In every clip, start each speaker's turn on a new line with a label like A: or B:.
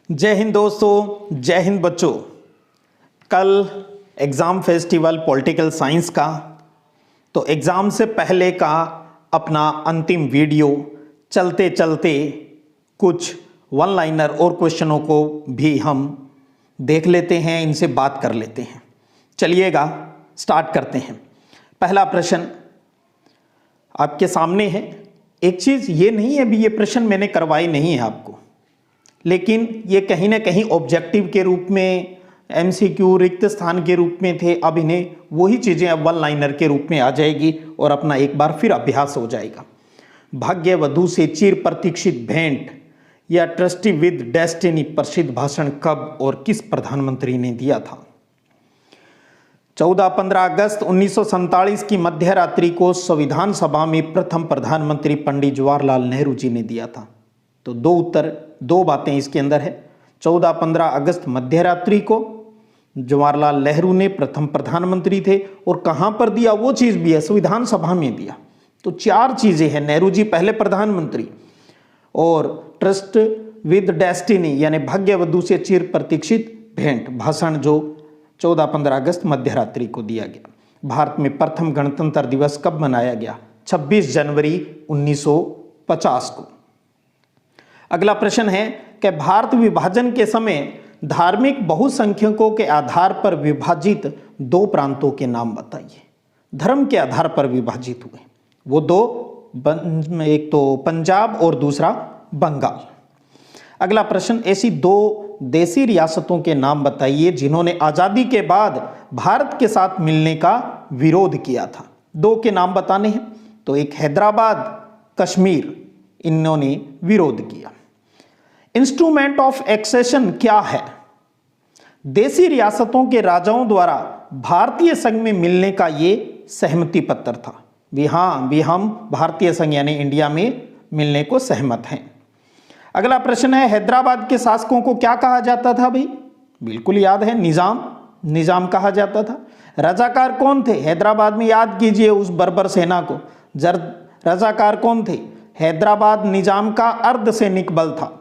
A: जय हिंद दोस्तों, जय हिंद बच्चों। कल एग्ज़ाम फेस्टिवल पॉलिटिकल साइंस का, तो एग्ज़ाम से पहले का अपना अंतिम वीडियो चलते चलते कुछ वन लाइनर और क्वेश्चनों को भी हम देख लेते हैं, इनसे बात कर लेते हैं। चलिएगा स्टार्ट करते हैं। पहला प्रश्न आपके सामने है। एक चीज़ ये नहीं है अभी ये प्रश्न मैंने करवाई नहीं है आपको, लेकिन ये कहीं ना कहीं ऑब्जेक्टिव के रूप में, एमसीक्यू रिक्त स्थान के रूप में थे। अब इन्हें वही चीज़ें अब वन लाइनर के रूप में आ जाएगी और अपना एक बार फिर अभ्यास हो जाएगा। भाग्य वधू से चिर प्रतीक्षित भेंट या ट्रस्टी विद डेस्टिनी प्रसिद्ध भाषण कब और किस प्रधानमंत्री ने दिया था? 14-15 अगस्त 1947 की मध्य रात्रि को संविधान सभा में प्रथम प्रधानमंत्री पंडित जवाहरलाल नेहरू जी ने दिया था। तो दो उत्तर, दो बातें इसके अंदर है। 14-15 अगस्त मध्य रात्रि को जवाहरलाल नेहरू ने प्रथम प्रधानमंत्री थे, और कहाँ पर दिया वो चीज़ भी है, संविधान सभा में दिया। तो चार चीज़ें हैं। नेहरू जी पहले प्रधानमंत्री, और ट्रस्ट विद डेस्टिनी यानी भाग्यवधू से चिर प्रतीक्षित भेंट भाषण जो 14-15 अगस्त मध्य रात्रि को दिया गया। भारत में प्रथम गणतंत्र दिवस कब मनाया गया? 26 जनवरी 1950 को। अगला प्रश्न है कि भारत विभाजन के समय धार्मिक बहुसंख्यकों के आधार पर विभाजित दो प्रांतों के नाम बताइए। धर्म के आधार पर विभाजित हुए वो दो, एक तो पंजाब और दूसरा बंगाल। अगला प्रश्न, ऐसी दो देसी रियासतों के नाम बताइए जिन्होंने आज़ादी के बाद भारत के साथ मिलने का विरोध किया था। दो के नाम बताने हैं। तो एक हैदराबाद, कश्मीर, इन्होंने विरोध किया। इंस्ट्रूमेंट ऑफ एक्सेशन क्या है? देसी रियासतों के राजाओं द्वारा भारतीय संघ में मिलने का ये सहमति पत्र था। भी हम भारतीय संघ यानी इंडिया में मिलने को सहमत हैं। अगला प्रश्न है, हैदराबाद के शासकों को क्या कहा जाता था भाई? बिल्कुल याद है, निजाम कहा जाता था। रजाकार कौन थे? हैदराबाद में याद कीजिए उस बर्बर सेना को। रजाकार कौन थे? हैदराबाद निजाम का अर्धसैनिक बल था,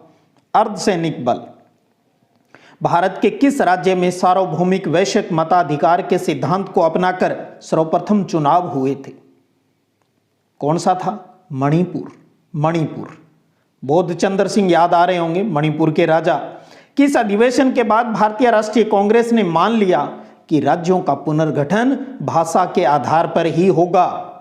A: अर्धसैनिक बल। भारत के किस राज्य में सार्वभौमिक वैश्विक मताधिकार के सिद्धांत को अपनाकर सर्वप्रथम चुनाव हुए थे? कौन सा था? मणिपुर। बोध चंद्र सिंह याद आ रहे होंगे, मणिपुर के राजा। किस अधिवेशन के बाद भारतीय राष्ट्रीय कांग्रेस ने मान लिया कि राज्यों का पुनर्गठन भाषा के आधार पर ही होगा?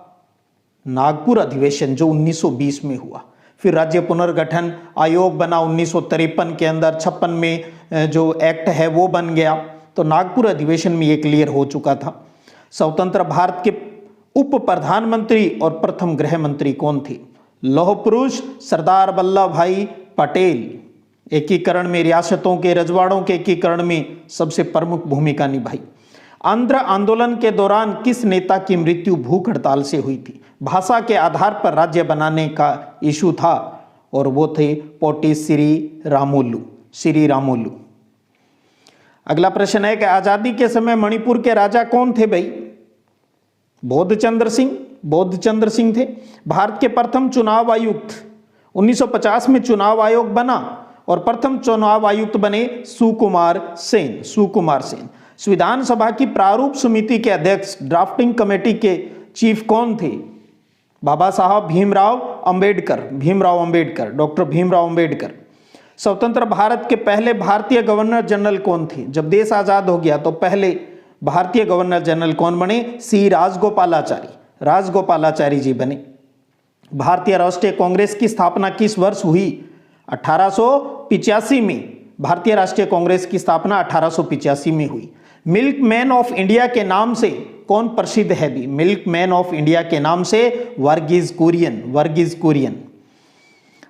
A: नागपुर अधिवेशन जो 1920 में हुआ। फिर राज्य पुनर्गठन आयोग बना 1953 के अंदर, 56 में जो एक्ट है वो बन गया। तो नागपुर अधिवेशन में ये क्लियर हो चुका था। स्वतंत्र भारत के उप प्रधानमंत्री और प्रथम गृह मंत्री कौन थे? लौह पुरुष सरदार वल्लभ भाई पटेल। एकीकरण में, रियासतों के रजवाड़ों के एकीकरण में सबसे प्रमुख भूमिका निभाई। आंध्र आंदोलन के दौरान किस नेता की मृत्यु भूख हड़ताल से हुई थी? भाषा के आधार पर राज्य बनाने का इशू था, और वो थे पोटी श्री रामुलु। अगला प्रश्न है कि आजादी के समय मणिपुर के राजा कौन थे भाई? बोध चंद्र सिंह थे। भारत के प्रथम चुनाव आयुक्त 1950 में चुनाव आयोग बना, और प्रथम चुनाव आयुक्त बने सुकुमार सेन। संविधान सभा की प्रारूप समिति के अध्यक्ष, ड्राफ्टिंग कमेटी के चीफ कौन थे? बाबा साहब भीमराव अंबेडकर, डॉक्टर भीमराव अंबेडकर। स्वतंत्र भारत के पहले भारतीय गवर्नर जनरल कौन थे? जब देश आजाद हो गया तो पहले भारतीय गवर्नर जनरल कौन बने? सी राजगोपालाचारी जी बने। भारतीय राष्ट्रीय कांग्रेस की स्थापना किस वर्ष हुई? 1885 में। भारतीय राष्ट्रीय कांग्रेस की स्थापना 1885 में हुई। मिल्क मैन ऑफ इंडिया के नाम से कौन प्रसिद्ध है भी? मिल्क मैन ऑफ इंडिया के नाम से वर्गीज कुरियन।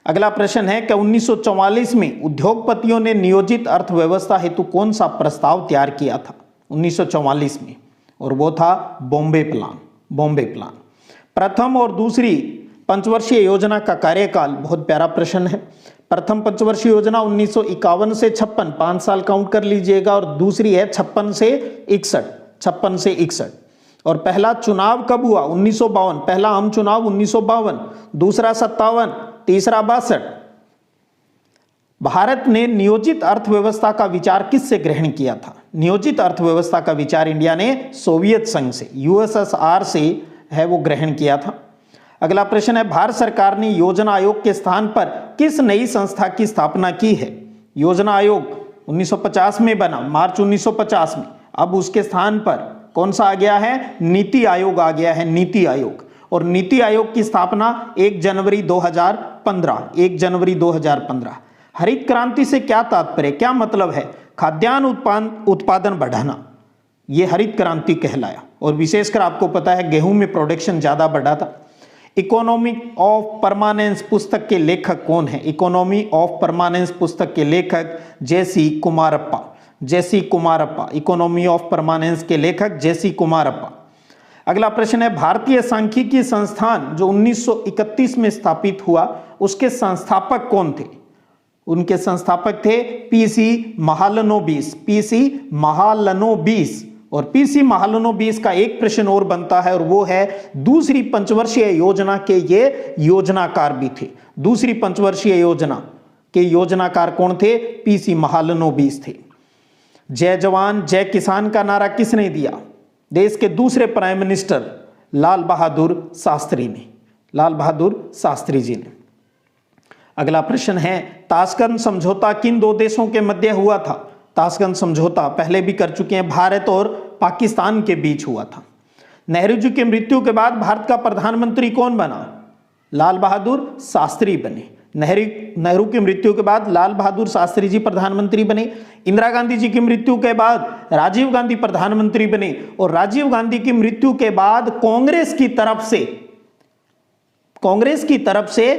A: अगला प्रश्न है कि 1944 में उद्योगपतियों ने नियोजित अर्थव्यवस्था हेतु कौन सा प्रस्ताव तैयार किया था? 1944 में, और वो था बॉम्बे प्लान। प्रथम और दूसरी पंचवर्षीय योजना का कार्यकाल, बहुत प्यारा प्रश्न है। प्रथम पंचवर्षीय योजना 1951 से 56, 5 साल काउंट कर लीजिएगा, और दूसरी है 56 से 61। और पहला चुनाव कब हुआ? 1952। पहला आम चुनाव 1952, दूसरा 57, तीसरा 62। भारत ने नियोजित अर्थव्यवस्था का विचार किससे ग्रहण किया था? नियोजित अर्थव्यवस्था का विचार इंडिया ने सोवियत संघ से, यूएसएसआर से है वो ग्रहण किया था। अगला प्रश्न है, भारत सरकार ने योजना आयोग के स्थान पर किस नई संस्था की स्थापना की है? योजना आयोग 1950 में बना, मार्च 1950 में। अब उसके स्थान पर कौन सा आ गया है? नीति आयोग आ गया है, नीति आयोग। और नीति आयोग की स्थापना 1 जनवरी 2015, 1 जनवरी 2015। हरित क्रांति से क्या तात्पर्य, क्या मतलब है? खाद्यान्न उत्पादन बढ़ाना, यह हरित क्रांति कहलाया। और विशेषकर आपको पता है गेहूं में प्रोडक्शन ज्यादा बढ़ा था। इकोनॉमी ऑफ परमानेंस पुस्तक के लेखक कौन है? इकोनॉमी ऑफ परमानेंस पुस्तक के लेखक जेसी कुमारप्पा, जेसी कुमारप्पा। इकोनॉमी ऑफ परमानेंस के लेखक जेसी कुमारप्पा। अगला प्रश्न है, भारतीय सांख्यिकी संस्थान जो 1931 में स्थापित हुआ, उसके संस्थापक कौन थे? उनके संस्थापक थे पीसी महालनोबिस, पीसी महालनोबिस। और पीसी महालनोबिस का एक प्रश्न और बनता है, और वो है दूसरी पंचवर्षीय योजना के ये योजनाकार भी थे। दूसरी पंचवर्षीय योजना के योजनाकार कौन थे? पीसी महालनोबिस थे। जय जवान जय किसान का नारा किसने दिया? देश के दूसरे प्राइम मिनिस्टर लाल बहादुर शास्त्री ने, लाल बहादुर शास्त्री जी ने। अगला प्रश्न है, ताशकंद समझौता किन दो देशों के मध्य हुआ था? ताशकंद समझौता पहले भी कर चुके हैं, भारत और पाकिस्तान के बीच हुआ था। नेहरू जी की मृत्यु के बाद भारत का प्रधानमंत्री कौन बना? लाल बहादुर शास्त्री बने। नेहरू की मृत्यु के बाद लाल बहादुर शास्त्री जी प्रधानमंत्री बने। इंदिरा गांधी जी की मृत्यु के बाद राजीव गांधी प्रधानमंत्री बने। और राजीव गांधी की मृत्यु के बाद कांग्रेस की तरफ से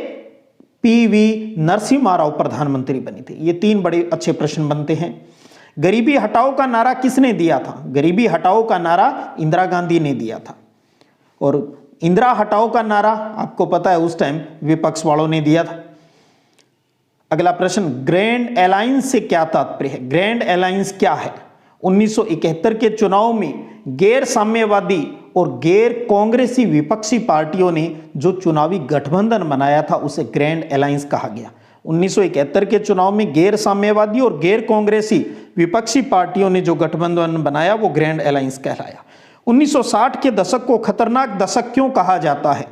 A: पीवी नरसिम्हा राव प्रधानमंत्री बने थे। ये तीन बड़े अच्छे प्रश्न बनते हैं। गरीबी हटाओ का नारा किसने दिया था? गरीबी हटाओ का नारा इंदिरा गांधी ने दिया था। और इंदिरा हटाओ का नारा आपको पता है उस टाइम विपक्ष वालों ने दिया था। अगला प्रश्न, ग्रैंड अलायंस से क्या तात्पर्य है? ग्रैंड अलायंस क्या है? 1971 के चुनाव में गैर साम्यवादी और गैर कांग्रेसी विपक्षी पार्टियों ने जो चुनावी गठबंधन बनाया था उसे ग्रैंड अलायंस कहा गया। 1971 के चुनाव में गैर साम्यवादी और गैर कांग्रेसी विपक्षी पार्टियों ने जो गठबंधन बनाया वो ग्रैंड अलायंस कहलाया। 1960 के दशक को खतरनाक दशक क्यों कहा जाता है?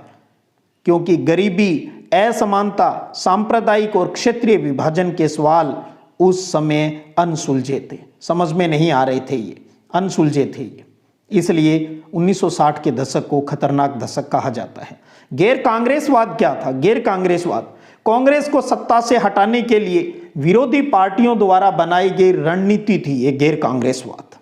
A: क्योंकि गरीबी, असमानता, सांप्रदायिक और क्षेत्रीय विभाजन के सवाल उस समय अनसुलझे थे, समझ में नहीं आ रहे थे, ये अनसुलझे थे ये, इसलिए 1960 के दशक को खतरनाक दशक कहा जाता है। गैर कांग्रेसवाद क्या था? गैर कांग्रेसवाद कांग्रेस को सत्ता से हटाने के लिए विरोधी पार्टियों द्वारा बनाई गई रणनीति थी, ये गैर कांग्रेसवाद।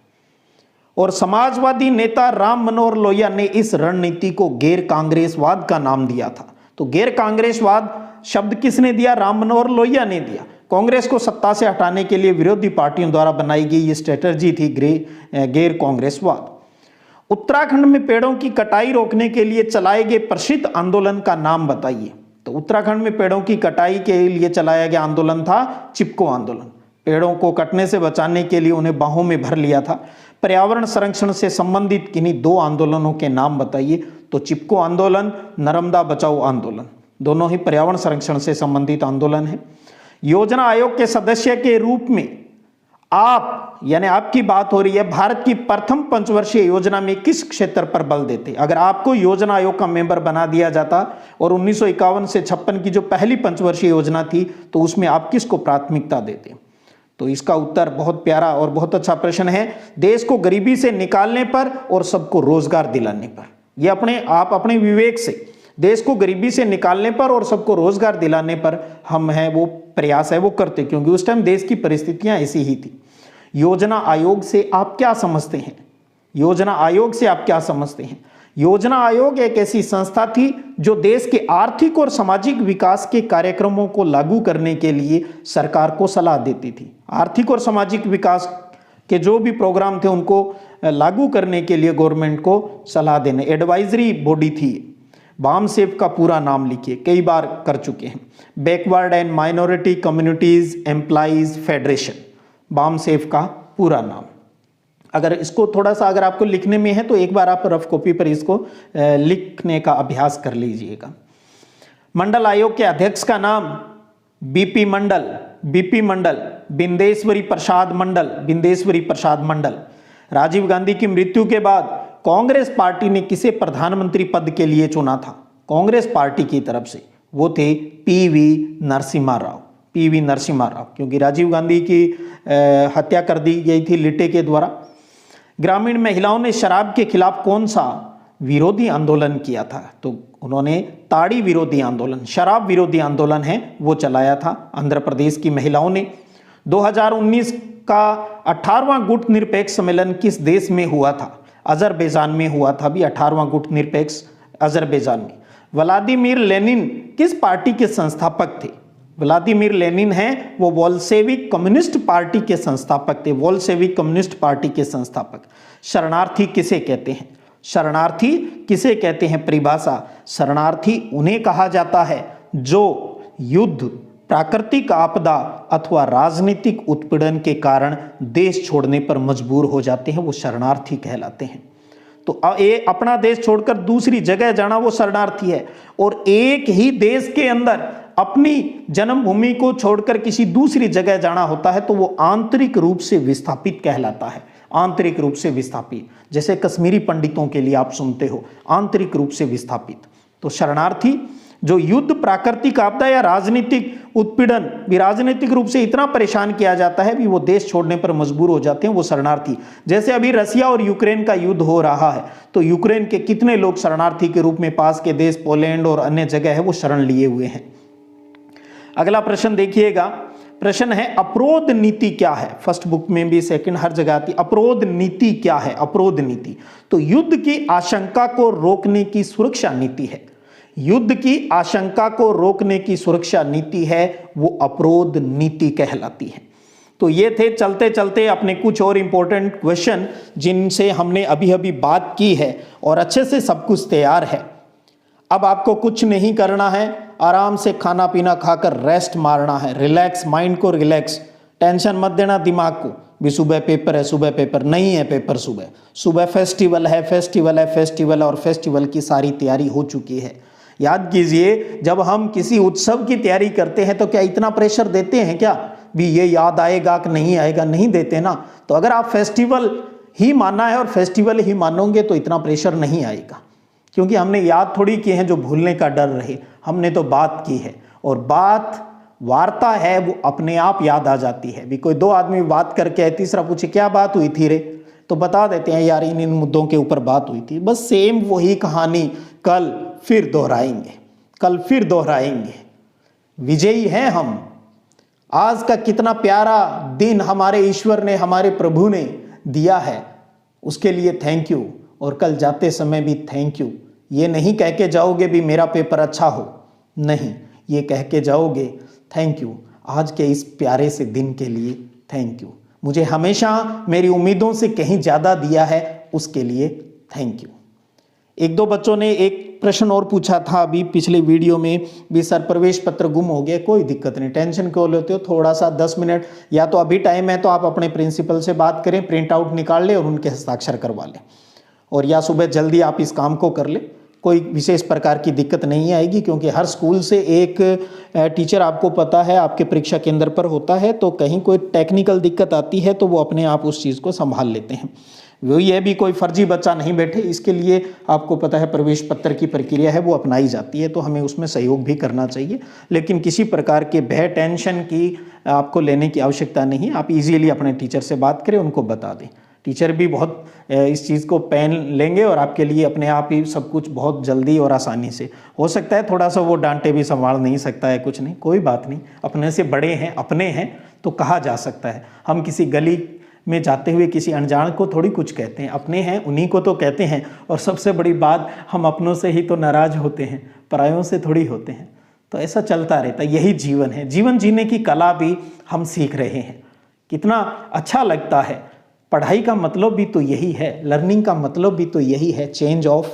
A: और समाजवादी नेता राम मनोहर लोहिया ने इस रणनीति को गैर कांग्रेसवाद का नाम दिया था। तो गैर कांग्रेसवाद शब्द किसने दिया? राम मनोहर लोहिया ने दिया। कांग्रेस को सत्ता से हटाने के लिए विरोधी पार्टियों द्वारा बनाई गई ये स्ट्रेटजी थी गैर कांग्रेसवाद। उत्तराखंड में पेड़ों की कटाई रोकने के लिए चलाए गए प्रसिद्ध आंदोलन का नाम बताइए। तो उत्तराखंड में पेड़ों की कटाई के लिए चलाया गया आंदोलन था चिपको आंदोलन। पेड़ों को कटने से बचाने के लिए उन्हें बाहों में भर लिया था। पर्यावरण संरक्षण से संबंधित किन्हीं दो आंदोलनों के नाम बताइए। तो चिपको आंदोलन, नर्मदा बचाओ आंदोलन, दोनों ही पर्यावरण संरक्षण से संबंधित आंदोलन है। योजना आयोग के सदस्य के रूप में आप, यानी आपकी बात हो रही है, भारत की प्रथम पंचवर्षीय योजना में किस क्षेत्र पर बल देते? अगर आपको योजना आयोग का मेंबर बना दिया जाता और 1951 से 56 की जो पहली पंचवर्षीय योजना थी तो उसमें आप किसको प्राथमिकता देते? तो इसका उत्तर बहुत प्यारा और बहुत अच्छा प्रश्न है, देश को गरीबी से निकालने पर और सबको रोजगार दिलाने पर। यह आप अपने विवेक से देश को गरीबी से निकालने पर और सबको रोजगार दिलाने पर हम है वो प्रयास है वो करते, क्योंकि उस टाइम देश की परिस्थितियां ऐसी ही थी। योजना आयोग से आप क्या समझते हैं? योजना आयोग से आप क्या समझते हैं? योजना आयोग एक ऐसी संस्था थी जो देश के आर्थिक और सामाजिक विकास के कार्यक्रमों को लागू करने के लिए सरकार को सलाह देती थी। आर्थिक और सामाजिक विकास के जो भी प्रोग्राम थे उनको लागू करने के लिए गवर्नमेंट को सलाह देने, एडवाइजरी बॉडी थी। बामसेफ का पूरा नाम लिखिए, कई बार कर चुके हैं। Backward and minority communities employees federation, BAMCEF का पूरा नाम। अगर इसको थोड़ा सा अगर आपको लिखने में है तो एक बार आप रफ कॉपी पर इसको लिखने का अभ्यास कर लीजिएगा। मंडल आयोग के अध्यक्ष का नाम बीपी मंडल, बिंदेश्वरी प्रसाद मंडल। राजीव गांधी की मृत्यु के बाद कांग्रेस पार्टी ने किसे प्रधानमंत्री पद के लिए चुना था? कांग्रेस पार्टी की तरफ से वो थे पीवी नरसिम्हा राव, क्योंकि राजीव गांधी की हत्या कर दी गई थी लिट्टे के द्वारा। ग्रामीण महिलाओं ने शराब के खिलाफ कौन सा विरोधी आंदोलन किया था? तो उन्होंने ताड़ी विरोधी आंदोलन, शराब विरोधी आंदोलन है वो चलाया था आंध्र प्रदेश की महिलाओं ने। 2019 का 18वां गुट निरपेक्ष सम्मेलन किस देश में हुआ था? अजरबैजान में हुआ था भी 18वां गुट निरपेक्ष, अजरबैजान में। व्लादिमीर लेनिन किस पार्टी के संस्थापक थे? व्लादिमीर लेनिन हैं वो बोल्शेविक कम्युनिस्ट पार्टी के संस्थापक थे, बोल्शेविक कम्युनिस्ट पार्टी के संस्थापक। शरणार्थी किसे कहते हैं? शरणार्थी किसे कहते हैं? परिभाषा, शरणार्थी उन्हें कहा जाता है जो युद्ध, प्राकृतिक आपदा अथवा राजनीतिक उत्पीड़न के कारण देश छोड़ने पर मजबूर हो जाते हैं, वो शरणार्थी कहलाते हैं। तो ये अपना देश छोड़कर दूसरी जगह जाना वो शरणार्थी है। और एक ही देश के अंदर अपनी जन्मभूमि को छोड़कर किसी दूसरी जगह जाना होता है तो वो आंतरिक रूप से विस्थापित कहलाता है, आंतरिक रूप से विस्थापित। जैसे कश्मीरी पंडितों के लिए आप सुनते हो, आंतरिक रूप से विस्थापित। तो शरणार्थी जो युद्ध, प्राकृतिक आपदा या राजनीतिक उत्पीड़न, भी राजनीतिक रूप से इतना परेशान किया जाता है भी वो देश छोड़ने पर मजबूर हो जाते हैं, वो शरणार्थी। जैसे अभी रसिया और यूक्रेन का युद्ध हो रहा है तो यूक्रेन के कितने लोग शरणार्थी के रूप में पास के देश पोलैंड और अन्य जगह है वो शरण लिए हुए हैं। अगला प्रश्न देखिएगा, प्रश्न है अपरोध नीति क्या है? फर्स्ट बुक में भी, सेकंड, हर जगह आती। अपरोध नीति क्या है? अपरोध नीति तो युद्ध की आशंका को रोकने की सुरक्षा नीति है। युद्ध की आशंका को रोकने की सुरक्षा नीति है, वो अपरोध नीति कहलाती है। तो ये थे चलते चलते अपने कुछ और इंपॉर्टेंट क्वेश्चन जिनसे हमने अभी अभी बात की है और अच्छे से सब कुछ तैयार है। अब आपको कुछ नहीं करना है, आराम से खाना पीना खाकर रेस्ट मारना है, रिलैक्स, माइंड को रिलैक्स, टेंशन मत देना दिमाग को भी सुबह पेपर है, सुबह पेपर नहीं है, पेपर सुबह फेस्टिवल है, फेस्टिवल और फेस्टिवल की सारी तैयारी हो चुकी है। याद कीजिए, जब हम किसी उत्सव की तैयारी करते हैं तो क्या इतना प्रेशर देते हैं क्या भी ये याद आएगा कि नहीं आएगा? नहीं देते ना। तो अगर आप फेस्टिवल ही मानना है और फेस्टिवल ही मानोगे तो इतना प्रेशर नहीं आएगा, क्योंकि हमने याद थोड़ी किए हैं जो भूलने का डर रहे, हमने तो बात की है। और बात वार्ता है वो अपने आप याद आ जाती है। भी कोई दो आदमी बात करके तीसरा पूछे क्या बात हुई थी रे, तो बता देते हैं यार इन मुद्दों के ऊपर बात हुई थी। बस सेम वही कहानी कल फिर दोहराएंगे। विजयी हैं हम। आज का कितना प्यारा दिन हमारे ईश्वर ने, हमारे प्रभु ने दिया है, उसके लिए थैंक यू। और कल जाते समय भी थैंक यू। ये नहीं कह के जाओगे भी मेरा पेपर अच्छा हो, नहीं, ये कह के जाओगे थैंक यू, आज के इस प्यारे से दिन के लिए थैंक यू। मुझे हमेशा मेरी उम्मीदों से कहीं ज़्यादा दिया है, उसके लिए थैंक यू। एक दो बच्चों ने एक प्रश्न और पूछा था अभी पिछले वीडियो में भी, सर प्रवेश पत्र गुम हो गया। कोई दिक्कत नहीं, टेंशन क्यों लेते हो? थोड़ा सा 10 मिनट, या तो अभी टाइम है तो आप अपने प्रिंसिपल से बात करें, प्रिंट आउट निकाल लें और उनके हस्ताक्षर करवा लें, और या सुबह जल्दी आप इस काम को कर लें। कोई विशेष प्रकार की दिक्कत नहीं आएगी, क्योंकि हर स्कूल से एक टीचर आपको पता है आपके परीक्षा केंद्र पर होता है। तो कहीं कोई टेक्निकल दिक्कत आती है तो वो अपने आप उस चीज़ को संभाल लेते हैं। वो ये भी कोई फर्जी बच्चा नहीं बैठे, इसके लिए आपको पता है प्रवेश पत्र की प्रक्रिया है वो अपनाई जाती है, तो हमें उसमें सहयोग भी करना चाहिए। लेकिन किसी प्रकार के भय, टेंशन की आपको लेने की आवश्यकता नहीं। आप इजीली अपने टीचर से बात करें, उनको बता दें। टीचर भी बहुत इस चीज़ को पेन लेंगे और आपके लिए अपने आप ही सब कुछ बहुत जल्दी और आसानी से हो सकता है। थोड़ा सा वो डांटे भी, संभाल नहीं सकता है, कुछ नहीं, कोई बात नहीं। अपने से बड़े हैं, अपने हैं तो कहा जा सकता है। हम किसी गली में जाते हुए किसी अनजान को थोड़ी कुछ कहते हैं, अपने हैं उन्हीं को तो कहते हैं। और सबसे बड़ी बात, हम अपनों से ही तो नाराज होते हैं, परायों से थोड़ी होते हैं। तो ऐसा चलता रहता है, यही जीवन है। जीवन जीने की कला भी हम सीख रहे हैं। कितना अच्छा लगता है। पढ़ाई का मतलब भी तो यही है, लर्निंग का मतलब भी तो यही है, चेंज ऑफ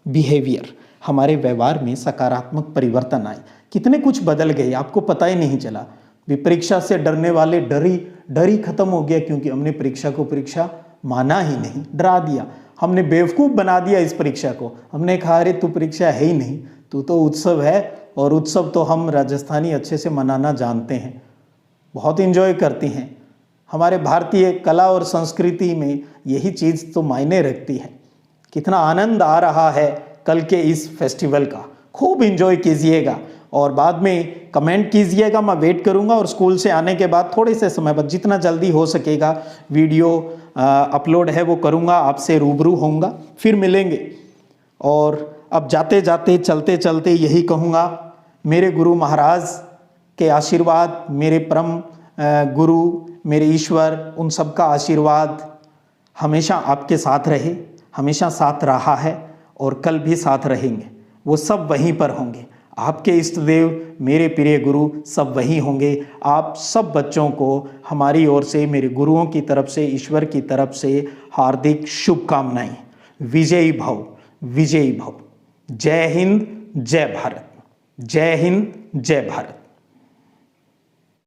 A: बिहेवियर। हमारे व्यवहार में सकारात्मक परिवर्तन आए। कितने कुछ बदल गए, आपको पता ही नहीं चला। परीक्षा से डरने वाले डर ही खत्म हो गया, क्योंकि हमने परीक्षा को परीक्षा माना ही नहीं, डरा दिया। हमने बेवकूफ़ बना दिया इस परीक्षा को। हमने कहा अरे तू परीक्षा है ही नहीं, तू तो उत्सव है, और उत्सव तो हम राजस्थानी अच्छे से मनाना जानते हैं, बहुत एंजॉय करते हैं। हमारे भारतीय कला और संस्कृति में यही चीज़ तो मायने रखती है। कितना आनंद आ रहा है कल के इस फेस्टिवल का, खूब एंजॉय कीजिएगा और बाद में कमेंट कीजिएगा। मैं वेट करूंगा और स्कूल से आने के बाद थोड़े से समय बाद जितना जल्दी हो सकेगा वीडियो अपलोड है वो करूंगा, आपसे रूबरू होऊंगा, फिर मिलेंगे। और अब जाते जाते चलते चलते यही कहूँगा, मेरे गुरु महाराज के आशीर्वाद, मेरे परम गुरु, मेरे ईश्वर, उन सब का आशीर्वाद हमेशा आपके साथ रहे, हमेशा साथ रहा है और कल भी साथ रहेंगे। वो सब वहीं पर होंगे। आपके इष्ट देव, मेरे प्रिय गुरु सब वहीं होंगे। आप सब बच्चों को हमारी ओर से, मेरे गुरुओं की तरफ से, ईश्वर की तरफ से हार्दिक शुभकामनाएं। विजयी भव, विजयी भव। जय हिंद, जय भारत। जय हिंद, जय भारत।